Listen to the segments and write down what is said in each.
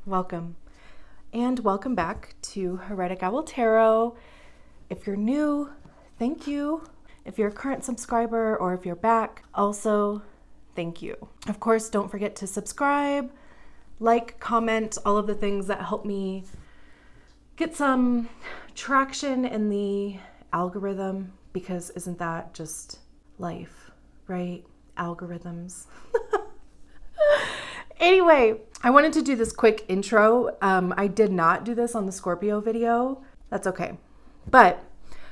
welcome. And welcome back to Heretic Owl Tarot. If you're new, thank you. If you're a current subscriber or if you're back, also thank you. Of course, don't forget to subscribe, like, comment, all of the things that help me get some traction in the algorithm, because isn't that just life, right? Algorithms. Anyway, I wanted to do this quick intro. I did not do this on the Scorpio video. That's okay. But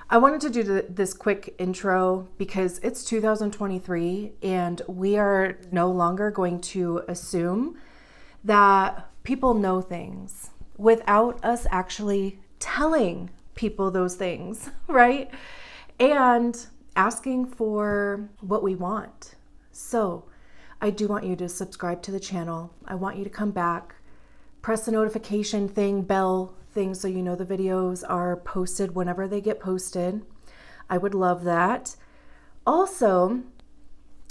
I wanted to do this quick intro because it's 2023 and we are no longer going to assume that people know things without us actually telling people those things, right? And asking for what we want. So I do want you to subscribe to the channel. I want you to come back, press the notification thing, bell thing, so you know the videos are posted whenever they get posted. I would love that. Also,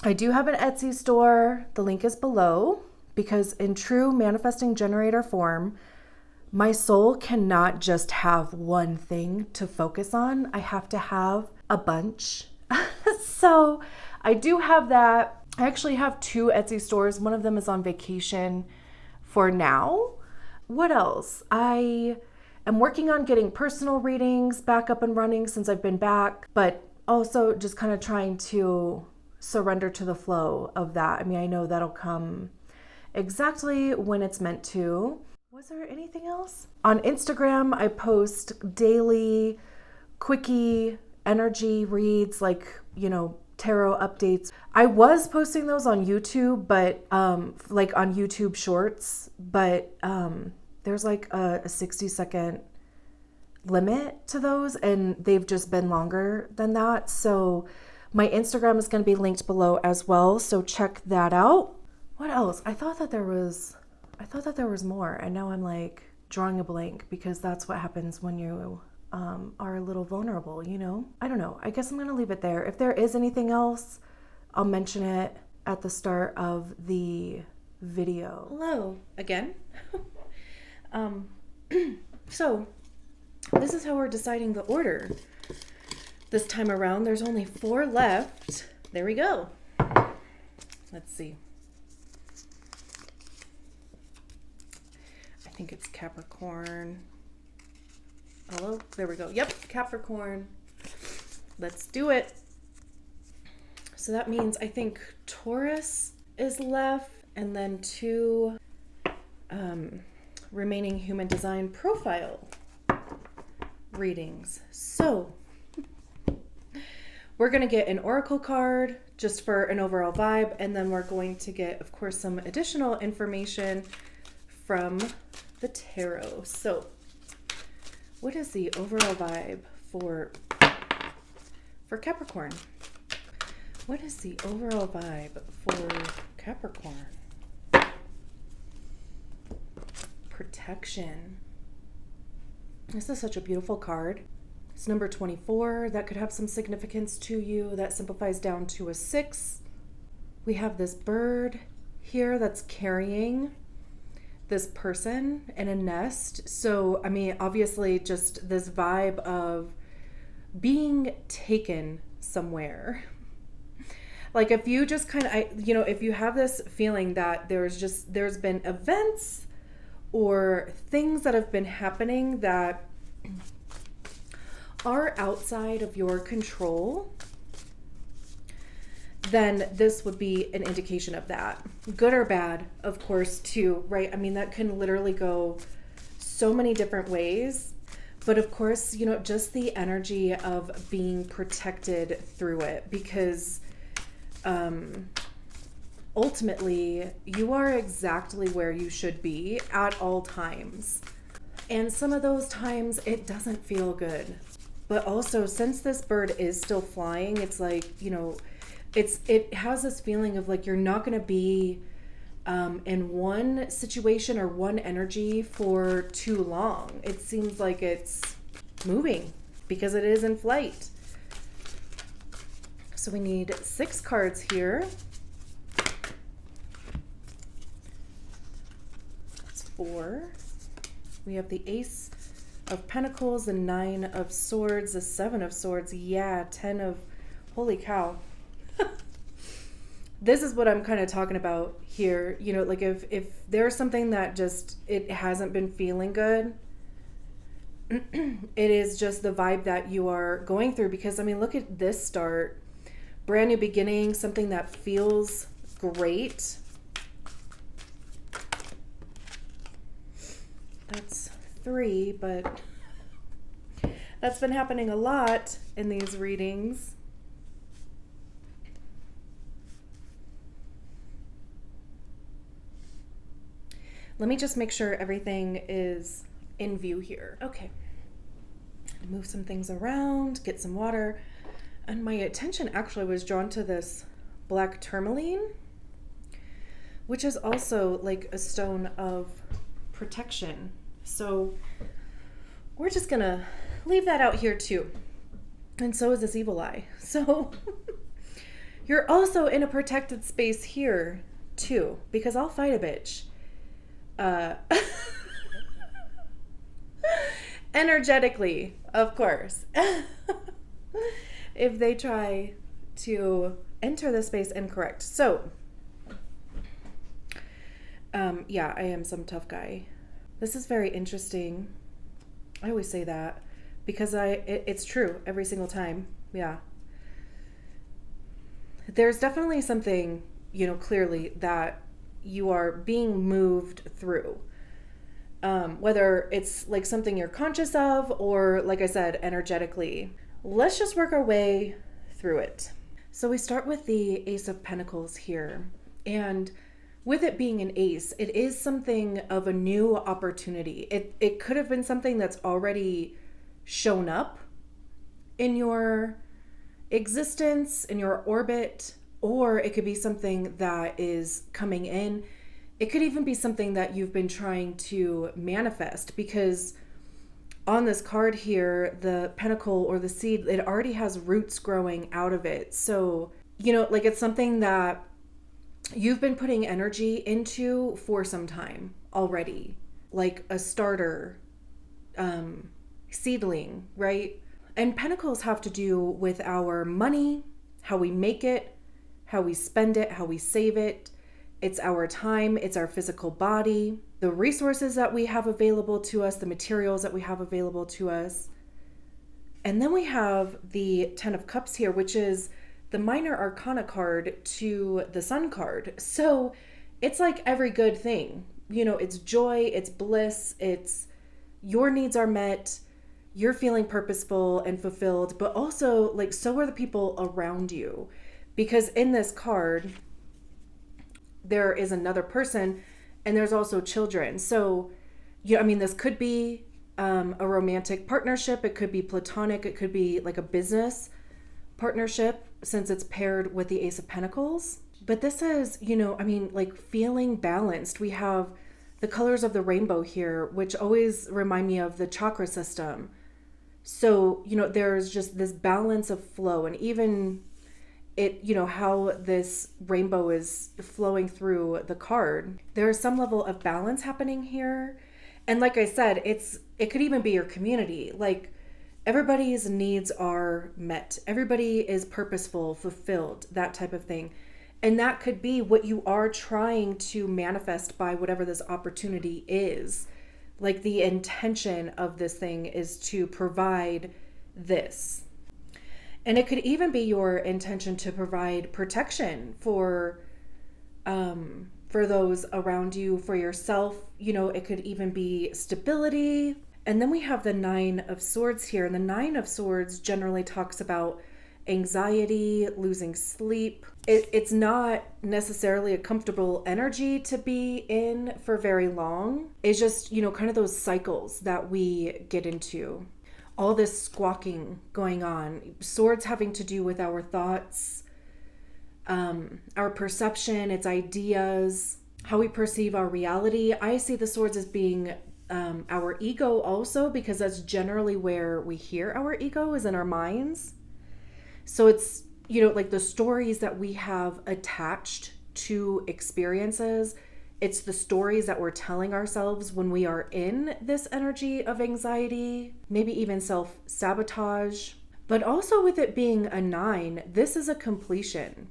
I do have an Etsy store. The link is below, because in true manifesting generator form, my soul cannot just have one thing to focus on. I have to have a bunch. So I do have that. I actually have 2 Etsy stores. One of them is on vacation for now. What else? I am working on getting personal readings back up and running since I've been back, but also just kind of trying to surrender to the flow of that. I mean, I know that'll come exactly when it's meant to. Was there anything else? On Instagram, I post daily, quickie energy reads, like, tarot updates. I was posting those on YouTube, but like on YouTube Shorts, but there's like a 60-second limit to those, and they've just been longer than that. So my Instagram is going to be linked below as well, so check that out. What else? I thought that there was more, and now I'm like drawing a blank, because that's what happens when you are a little vulnerable, I don't know. I guess I'm going to leave it there. If there is anything else, I'll mention it at the start of the video. Hello again. So this is how we're deciding the order. This time around, there's only 4 left. There we go. Let's see. I think it's Capricorn. Hello, there we go. Yep, Capricorn. Let's do it. So that means I think Taurus is left, and then 2 remaining human design profile readings. So we're going to get an oracle card just for an overall vibe, and then we're going to get, of course, some additional information from the tarot. So what is the overall vibe for Capricorn? What is the overall vibe for Capricorn? Protection. This is such a beautiful card. It's number 24. That could have some significance to you. That simplifies down to a 6. We have this bird here that's carrying this person in a nest. So, I mean, obviously just this vibe of being taken somewhere. Like if you just kind of, if you have this feeling that there's been events or things that have been happening that are outside of your control, then this would be an indication of that. Good or bad, of course, too, right? I mean, that can literally go so many different ways. But of course, just the energy of being protected through it, because ultimately you are exactly where you should be at all times. And some of those times it doesn't feel good. But also, since this bird is still flying, it's like, it has this feeling of like you're not going to be in one situation or one energy for too long. It seems like it's moving because it is in flight. So we need 6 cards here. That's 4. We have the Ace of Pentacles, the 9 of Swords, the 7 of Swords. Yeah, 10 of, holy cow. This is what I'm kind of talking about here. You know, like if there's something that just, it hasn't been feeling good, it is just the vibe that you are going through. Because, I mean, look at this start. Brand new beginning, something that feels great. That's 3, but that's been happening a lot in these readings. Let me just make sure everything is in view here. Okay. Move some things around, get some water. And my attention actually was drawn to this black tourmaline, which is also like a stone of protection. So we're just gonna leave that out here too. And so is this evil eye. So you're also in a protected space here too, because I'll fight a bitch. Energetically, of course. If they try to enter the space incorrect. So, yeah, I am some tough guy. This is very interesting. I always say that because it's true every single time. Yeah. There's definitely something, you know, clearly that you are being moved through. Whether it's like something you're conscious of or, like I said, energetically. Let's just work our way through it. So we start with the Ace of Pentacles here. And with it being an ace, it is something of a new opportunity. It could have been something that's already shown up in your existence, in your orbit, or it could be something that is coming in. It could even be something that you've been trying to manifest, because on this card here, the pentacle or the seed, it already has roots growing out of it. So, you know, like it's something that you've been putting energy into for some time already, like a starter seedling, right? And pentacles have to do with our money, how we make it, how we spend it, how we save it. It's our time, it's our physical body, the resources that we have available to us, the materials that we have available to us. And then we have the 10 of Cups here, which is the minor arcana card to the Sun card. So it's like every good thing. You know, it's joy, it's bliss, it's your needs are met, you're feeling purposeful and fulfilled, but also like so are the people around you. Because in this card, there is another person and there's also children. So, yeah, I mean, this could be a romantic partnership. It could be platonic. It could be like a business partnership since it's paired with the Ace of Pentacles. But this is, you know, I mean, like feeling balanced. We have the colors of the rainbow here, which always remind me of the chakra system. So, you know, there's just this balance of flow, and even it, you know, how this rainbow is flowing through the card. There is some level of balance happening here. And like I said, it could even be your community. Like everybody's needs are met. Everybody is purposeful, fulfilled, that type of thing. And that could be what you are trying to manifest by whatever this opportunity is. Like the intention of this thing is to provide this. And it could even be your intention to provide protection for those around you, for yourself. You know, it could even be stability. And then we have the 9 of Swords here. And the 9 of Swords generally talks about anxiety, losing sleep. It's not necessarily a comfortable energy to be in for very long. It's just, you know, kind of those cycles that we get into. All this squawking going on. Swords having to do with our thoughts, our perception, its ideas, how we perceive our reality. I see the swords as being our ego also, because that's generally where we hear our ego, is in our minds. So it's, you know, like the stories that we have attached to experiences It's the stories that we're telling ourselves when we are in this energy of anxiety, maybe even self-sabotage. But also with it being a 9, this is a completion.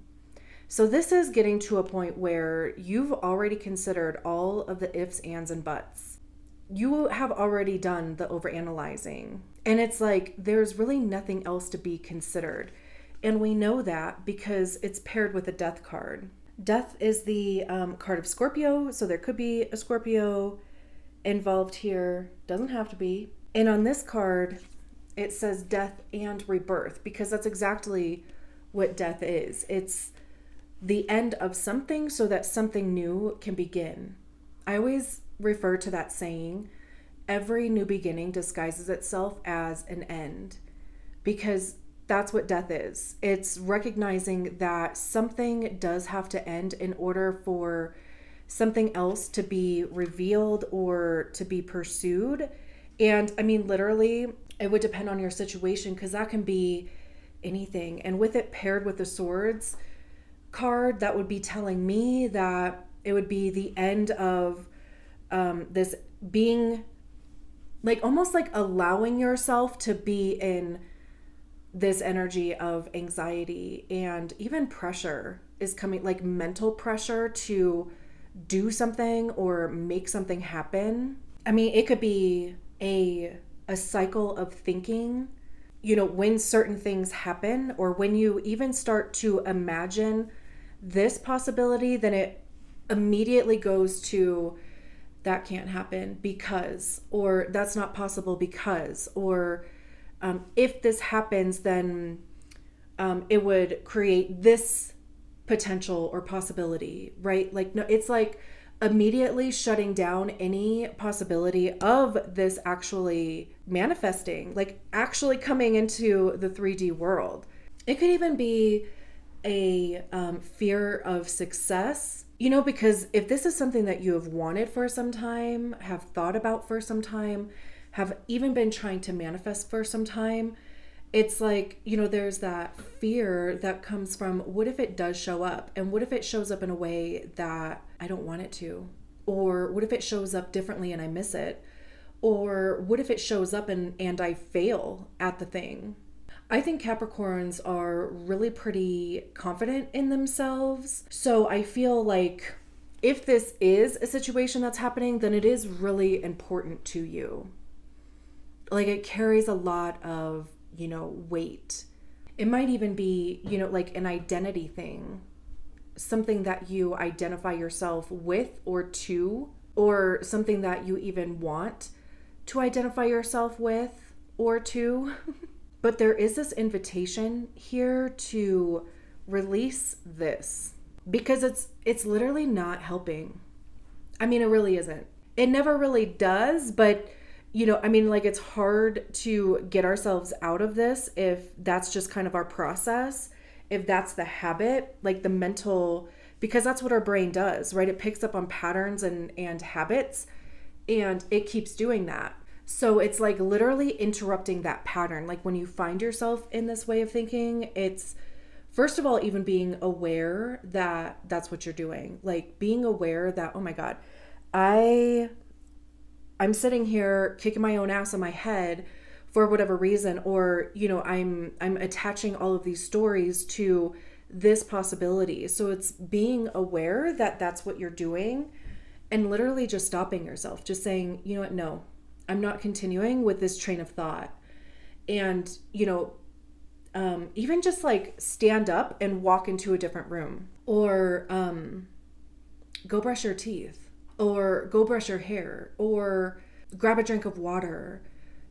So this is getting to a point where you've already considered all of the ifs, ands, and buts. You have already done the overanalyzing. And it's like, there's really nothing else to be considered. And we know that because it's paired with a death card. Death is the card of Scorpio. So there could be a Scorpio involved here. Doesn't have to be. And on this card, it says death and rebirth, because that's exactly what death is. It's the end of something so that something new can begin. I always refer to that saying, every new beginning disguises itself as an end, because that's what death is. It's recognizing that something does have to end in order for something else to be revealed or to be pursued. And I mean, literally, it would depend on your situation, because that can be anything. And with it paired with the swords card, that would be telling me that it would be the end of this being like almost like allowing yourself to be in this energy of anxiety, and even pressure is coming, like mental pressure to do something or make something happen. I mean, it could be a cycle of thinking, you know, when certain things happen, or when you even start to imagine this possibility, then it immediately goes to that can't happen because, or that's not possible because, or if this happens, then it would create this potential or possibility, right? Like, no, it's like immediately shutting down any possibility of this actually manifesting, like actually coming into the 3D world. It could even be a fear of success, you know, because if this is something that you have wanted for some time, have thought about for some time, have even been trying to manifest for some time, it's like, you know, there's that fear that comes from, what if it does show up? And what if it shows up in a way that I don't want it to? Or what if it shows up differently and I miss it? Or what if it shows up and I fail at the thing? I think Capricorns are really pretty confident in themselves. So I feel like if this is a situation that's happening, then it is really important to you. Like, it carries a lot of, you know, weight. It might even be, you know, like an identity thing, something that you identify yourself with or to, or something that you even want to identify yourself with or to. But there is this invitation here to release this, because it's literally not helping. I mean, it really isn't. It never really does, but you know, I mean, like, it's hard to get ourselves out of this if that's just kind of our process, if that's the habit, like the mental, because that's what our brain does, right? It picks up on patterns and habits, and it keeps doing that. So it's like literally interrupting that pattern. Like, when you find yourself in this way of thinking, it's first of all, even being aware that that's what you're doing. Like, being aware that, oh my God, I'm sitting here kicking my own ass on my head for whatever reason, or, you know, I'm attaching all of these stories to this possibility. So it's being aware that that's what you're doing, and literally just stopping yourself, just saying, you know what, no, I'm not continuing with this train of thought. And, you know, even just like stand up and walk into a different room, or go brush your teeth, or go brush your hair, or grab a drink of water.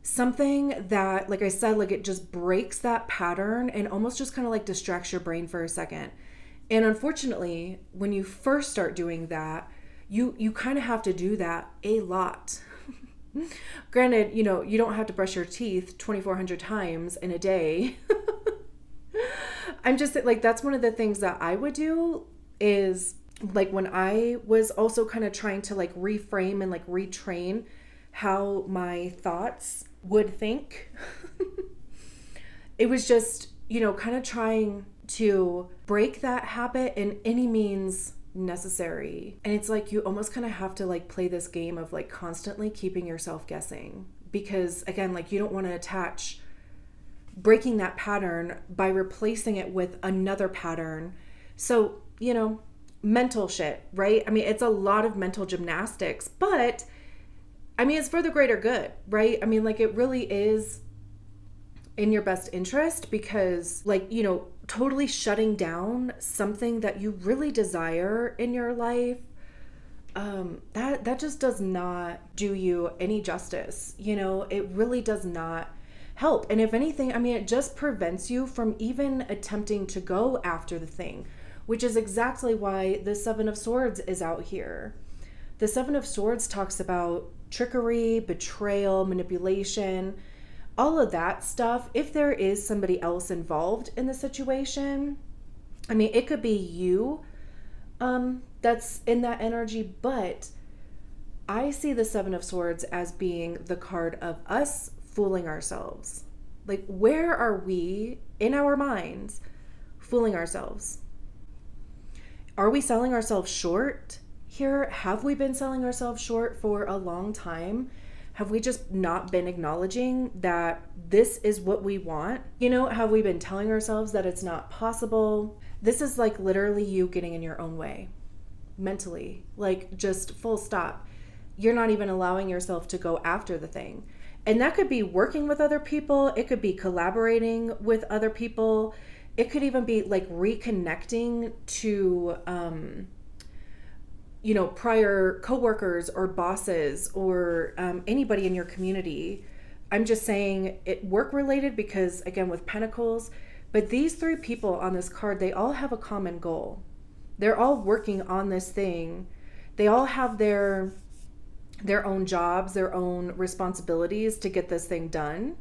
Something that, like I said, like it just breaks that pattern and almost just kind of like distracts your brain for a second. And unfortunately, when you first start doing that, you kind of have to do that a lot. Granted, you know, you don't have to brush your teeth 2,400 times in a day. I'm just like, that's one of the things that I would do is, like, when I was also kind of trying to like reframe and like retrain how my thoughts would think, it was just, you know, kind of trying to break that habit in any means necessary. And it's like you almost kind of have to like play this game of like constantly keeping yourself guessing, because again, like you don't want to attach breaking that pattern by replacing it with another pattern. So, you know, mental shit, right? I mean, it's a lot of mental gymnastics, but I mean, it's for the greater good, right? I mean, like it really is in your best interest, because like, you know, totally shutting down something that you really desire in your life, that just does not do you any justice. You know, it really does not help. And if anything, I mean, it just prevents you from even attempting to go after the thing, which is exactly why the Seven of Swords is out here. The Seven of Swords talks about trickery, betrayal, manipulation, all of that stuff. If there is somebody else involved in the situation, I mean, it could be you that's in that energy, but I see the Seven of Swords as being the card of us fooling ourselves. Like, where are we in our minds fooling ourselves? Are we selling ourselves short here? Have we been selling ourselves short for a long time? Have we just not been acknowledging that this is what we want? You know, have we been telling ourselves that it's not possible? This is like literally you getting in your own way mentally, like just full stop. You're not even allowing yourself to go after the thing. And that could be working with other people. It could be collaborating with other people. It could even be like reconnecting to, you know, prior coworkers or bosses or anybody in your community. I'm just saying it work related because, again, with Pentacles, but these three people on this card, they all have a common goal. They're all working on this thing. They all have their own jobs, their own responsibilities to get this thing done.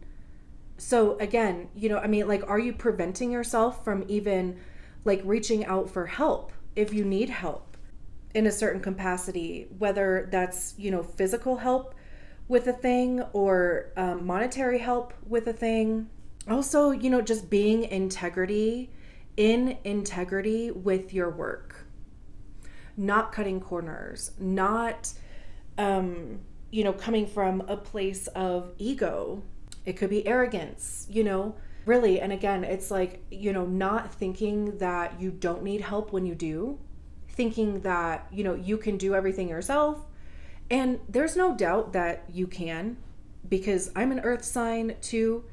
So again, you know, I mean, like, are you preventing yourself from even like reaching out for help if you need help in a certain capacity, whether that's, you know, physical help with a thing or monetary help with a thing? Also, you know, just being in integrity with your work, not cutting corners, not you know, coming from a place of ego. It could be arrogance, you know, really. And again, it's like, you know, not thinking that you don't need help when you do, thinking that, you know, you can do everything yourself. And there's no doubt that you can, because I'm an earth sign too.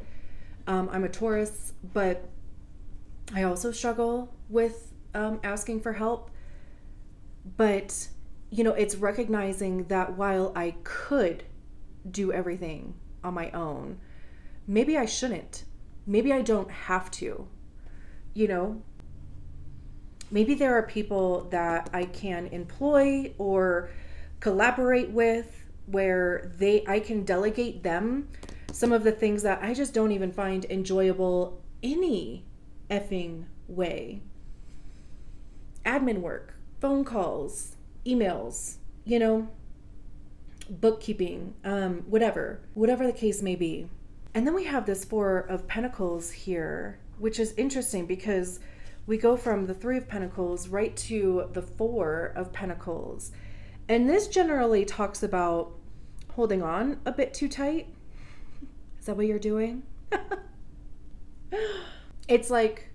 I'm a Taurus, but I also struggle with asking for help. But you know, it's recognizing that while I could do everything on my own, maybe I shouldn't. Maybe I don't have to, you know. Maybe there are people that I can employ or collaborate with where I can delegate them some of the things that I just don't even find enjoyable any effing way. Admin work, phone calls, emails, you know, bookkeeping, whatever the case may be. And then we have this Four of Pentacles here, which is interesting because we go from the Three of Pentacles right to the Four of Pentacles. And this generally talks about holding on a bit too tight. Is that what you're doing? It's like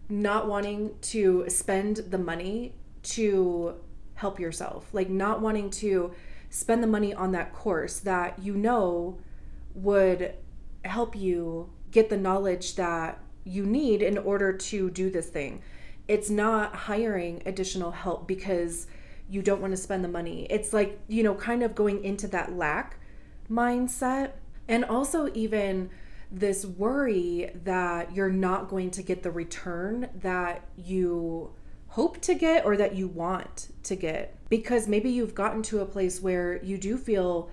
not wanting to spend the money to help yourself, like not wanting to spend the money on that course that you know would help you get the knowledge that you need in order to do this thing. It's not hiring additional help because you don't want to spend the money. It's like, you know, kind of going into that lack mindset. And also even this worry that you're not going to get the return that you hope to get or that you want to get, because maybe you've gotten to a place where you do feel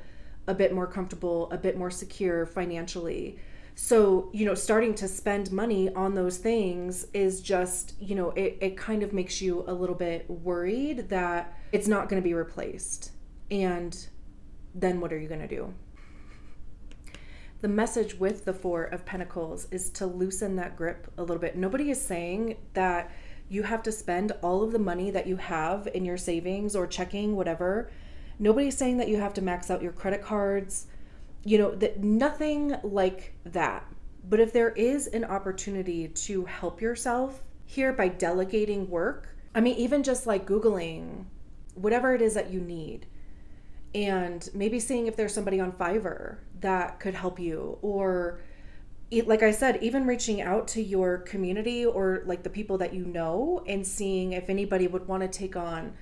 a bit more comfortable, a bit more secure financially. So, you know, starting to spend money on those things is just, you know, it kind of makes you a little bit worried that it's not going to be replaced. And then what are you going to do? The message with the Four of Pentacles is to loosen that grip a little bit. Nobody is saying that you have to spend all of the money that you have in your savings or checking, whatever. Nobody's saying that you have to max out your credit cards, that nothing like that. But if there is an opportunity to help yourself here by delegating work, even just like Googling whatever it is that you need, and maybe seeing if there's somebody on Fiverr that could help you, or like I said, even reaching out to your community or like the people that you know and seeing if anybody would want to take on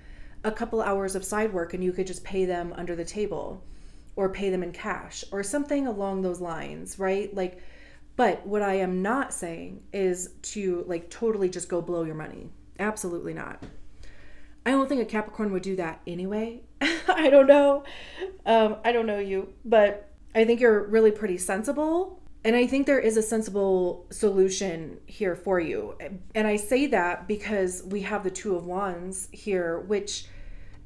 a couple hours of side work and you could just pay them under the table or pay them in cash or something along those lines, right? Like, but what I am not saying is to like totally just go blow your money. Absolutely not. I don't think a Capricorn would do that anyway. I don't know. I don't know you, but I think you're really pretty sensible. And I think there is a sensible solution here for you. And I say that because we have the Two of Wands here, which,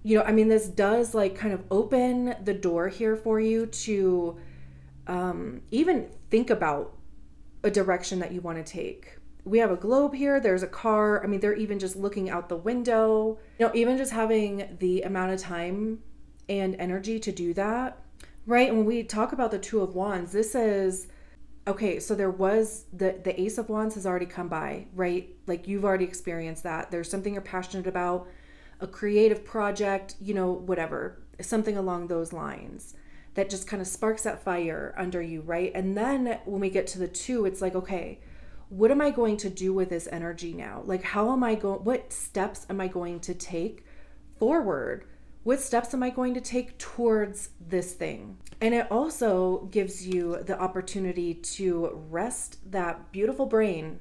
this does like kind of open the door here for you to even think about a direction that you want to take. We have a globe here. There's a car. They're even just looking out the window, even just having the amount of time and energy to do that. Right. And when we talk about the Two of Wands, this is, okay, so there was the Ace of Wands has already come by, right? Like you've already experienced that. There's something you're passionate about, a creative project, whatever, something along those lines that just kind of sparks that fire under you, right? And then when we get to the two, it's like, okay, what am I going to do with this energy now? Like, what steps am I going to take forward? What steps am I going to take towards this thing? And it also gives you the opportunity to rest that beautiful brain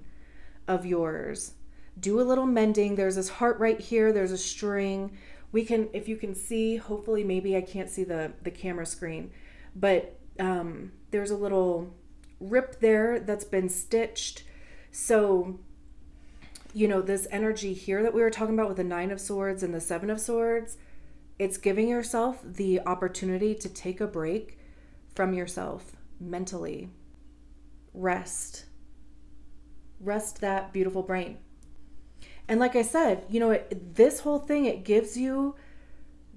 of yours. Do a little mending. There's this heart right here. There's a string. We can, if you can see, hopefully maybe I can't see the camera screen, but there's a little rip there that's been stitched. So, this energy here that we were talking about with the Nine of Swords and the Seven of Swords, it's giving yourself the opportunity to take a break from yourself mentally. Rest that beautiful brain. And like I said, this whole thing, it gives you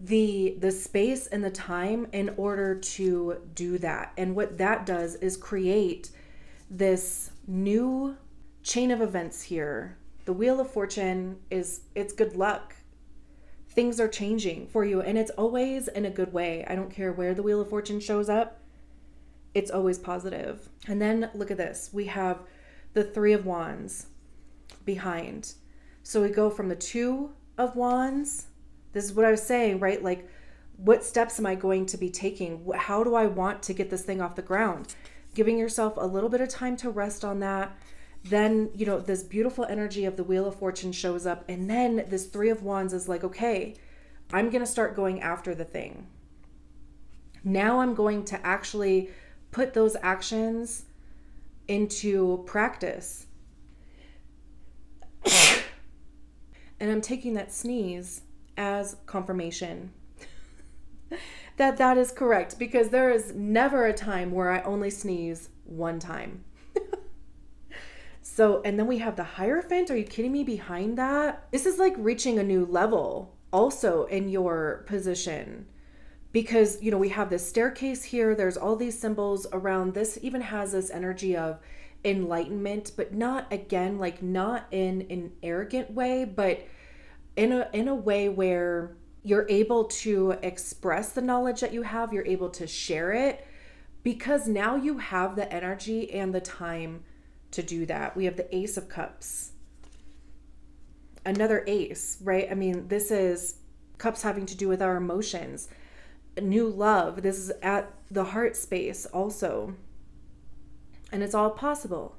the space and the time in order to do that. And what that does is create this new chain of events here. The Wheel of Fortune it's good luck. Things are changing for you, and it's always in a good way. I don't care where the Wheel of Fortune shows up. It's always positive. And then look at this. We have the Three of Wands behind. So we go from the Two of Wands. This is what I was saying, right? Like, what steps am I going to be taking? How do I want to get this thing off the ground? Giving yourself a little bit of time to rest on that. Then, this beautiful energy of the Wheel of Fortune shows up. And then this Three of Wands is like, okay, I'm going to start going after the thing. Now I'm going to actually put those actions into practice. And I'm taking that sneeze as confirmation that is correct, because there is never a time where I only sneeze one time. So, and then we have the Hierophant. Are you kidding me? Behind that, this is like reaching a new level also in your position, because, we have this staircase here. There's all these symbols around. This even has this energy of enlightenment, but not, again, like not in an arrogant way, but in a way where you're able to express the knowledge that you have. You're able to share it because now you have the energy and the time to do that. We have the Ace of Cups, another ace, right? This is cups having to do with our emotions, new love. This is at the heart space also. And it's all possible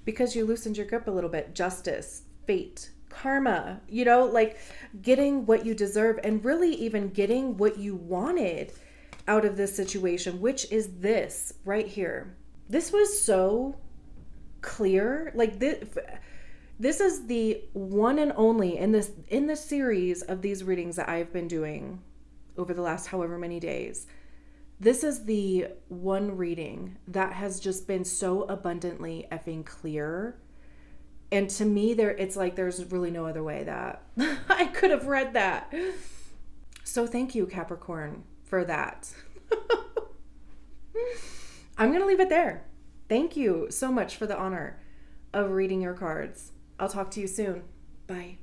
because you loosened your grip a little bit. Justice, fate, karma, like getting what you deserve and really even getting what you wanted out of this situation, which is this right here. This was so clear. Like this is the one and only in this series of these readings that I've been doing over the last however many days. This is the one reading that has just been so abundantly effing clear And to me, it's like there's really no other way that I could have read that. So thank you, Capricorn, for that. I'm going to leave it there. Thank you so much for the honor of reading your cards. I'll talk to you soon. Bye.